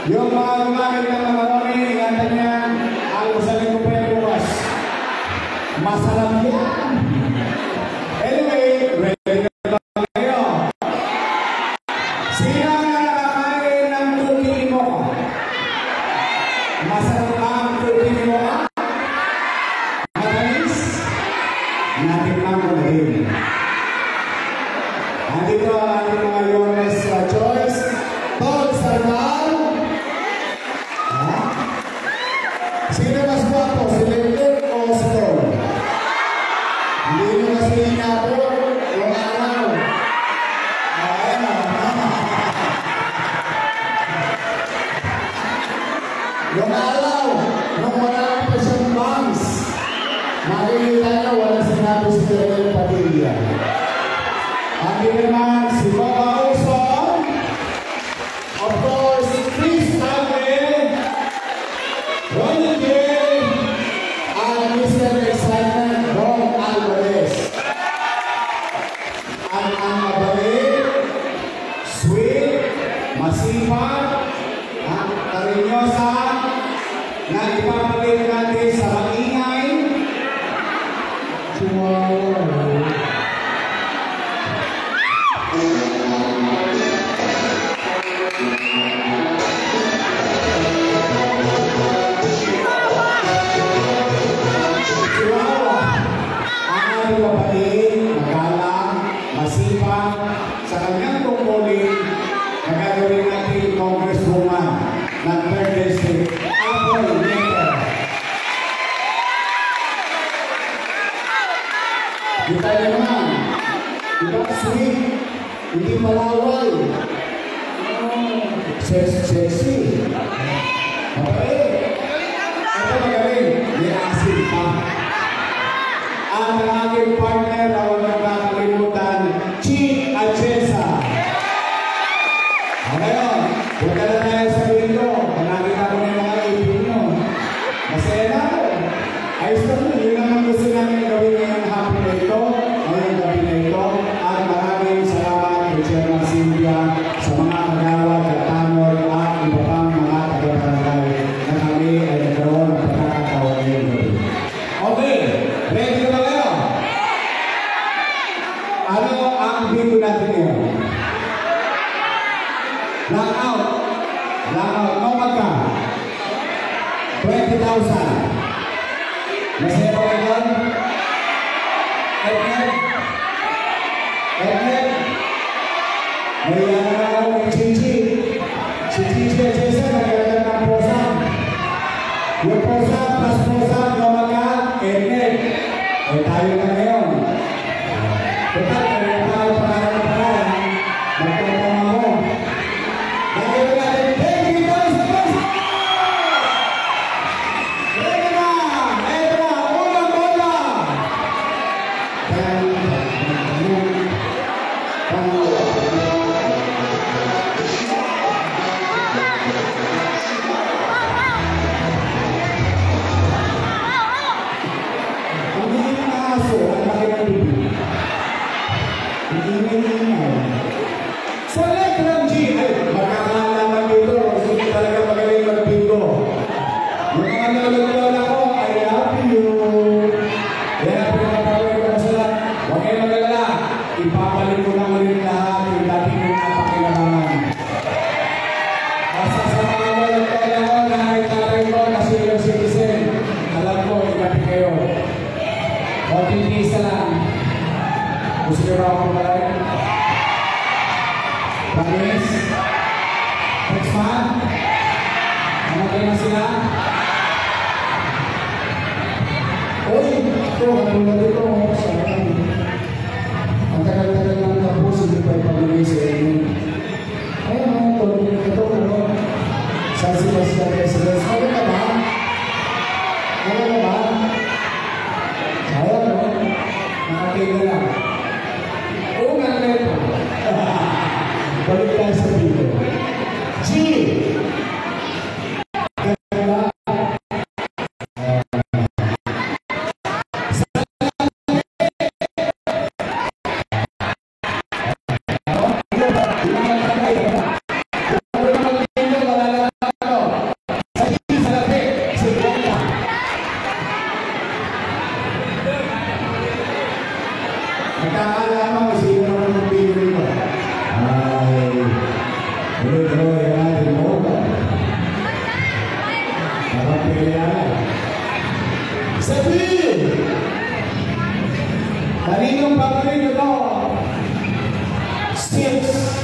Yung mga gumamit ng makaroni, ingatan niya, almusalin ko pa yung bukas. Masarap yan. Anyway, ready na ba kayo? Sino na nakakain ng cookie mo? Masarap ba ang cookie mo? Matamis? Natikman ko na rin. Andito ang ating mga Yones choice. Tol Sarmal. Sino mas guwapo? Si Lennon o si Tol? Hindi nyo kasi inabot yung araw. Yung araw, nung wala pa siyang bangs, makikita niya wala sinabi si Lennon Padilla. Andi naman si Baba Uson, of course, Chris Alvin, Ronnie J, and Mr. Excitement, Ron Alvarez. Ang mabalik, sweet, masipag, karinyosa, na ipapalit natin sa maingay. Masipag sa kanyang tungkulin na gagawin natin congresswoman ng 3rd District, Apple Maker. Kita naman, diba sweet, hindi malawal, sexy, mabait, ito magaling, may asin pa. Ang aking partner na walang nakakalimutan, Chi Achesa. Ngayon, huwag ka na tayo sa video. Nakita ko na yung mga ipin nyo. Masaya na ako. Ayos na mo. Yun naman gusto namin gawin ngayong hapon na ito, ngayong gabi na ito. At maraming salamat kay Chairman Cynthia sa mga kagawad, katanod at iba pang mga taga-barangay na kami ay nagkaroon ng pagkakataon ngayong gabi. Okay, ready na ba kayo? Ano ang video natin ngayon? Blackout. Blackout. No magka. 20,000. Masaya ba kayo doon? Ednet? Ednet? May ako kay Chichi. Si Chichi at Jason nagkaroon ng prosan. Yung prosan plus prosan, no magka, Ednet. Eh tayo na ngayon. Total, kaya tayo para magkakama mo. Nagkakita natin, thank you guys! Ready na! Ito na! Unang bola! Ang hindi na aso, ang laki ng bibig. Sa letrang G, ay makakalaman dito, hindi talaga magaling mag-bingo. Yung mga lolo-lola ko, I love you. Yan ang pinapagawin ko sa lahat. Huwag kayo mag-alala, ipapalik ko na ulit lahat yung dati kong napakilamanan. Basta sa mga lolo-lola ko, nakikitari ko na senior citizen, alam ko, ikati kayo. O, titisa lang. Gusto nyo ba ako malay? Promise? Next month? Namatay na sila? Uy! Ito, katulad ito. Ang tagal-tagal lang tapos, hindi pa ipamigay sa inyo. Ayun, ang tulad ito. Saan sila sila president? Ano ka ba? Ano ka ba? Ayun, no? Nakatiga lang. Unang letra. Balik tayo sa video. G. babalik ito. 6.